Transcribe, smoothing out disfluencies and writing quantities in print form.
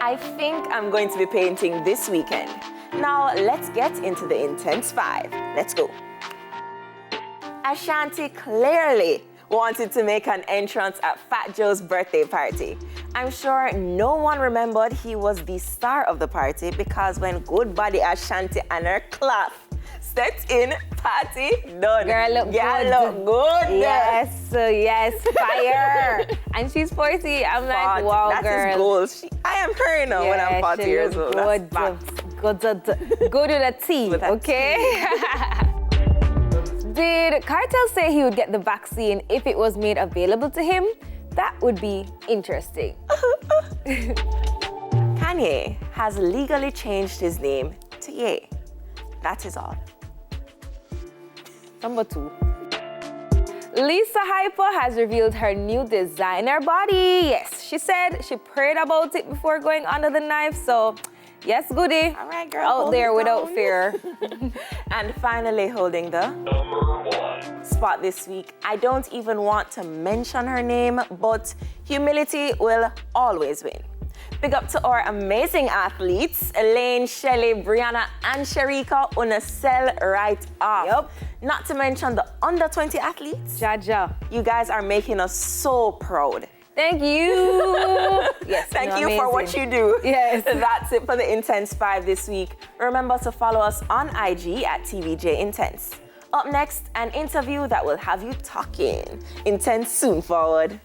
I think I'm going to be painting this weekend. Now, let's get into the Intense 5. Let's go. Ashanti clearly wanted to make an entrance at Fat Joe's birthday party. I'm sure no one remembered he was the star of the party because when good body Ashanti and her cloth stepped in, party done. Girl look good. Look good. Yes, fire. And she's 40. I'm like, wow, that girl. That is goals. I am her now when I'm 40 years old. Good. Good to the T, okay? Did Cartel say he would get the vaccine if it was made available to him? That would be interesting. Kanye has legally changed his name to Ye. That is all. Number 2. Lisa Hyper has revealed her new designer body. Yes, she said she prayed about it before going under the knife, so yes, goody. All right, girl. Out there without fear. And finally holding the #1 spot this week. I don't even want to mention her name, but humility will always win. Big up to our amazing athletes, Elaine, Shelley, Brianna, and Sharika, on a sell right off. Yep. Not to mention the under 20 athletes. Jaja. You guys are making us so proud. Thank you. Yes, Thank you for what you do. Yes. That's it for the Intense 5 this week. Remember to follow us on IG at TVJ Intense. Up next, an interview that will have you talking. Intense soon forward.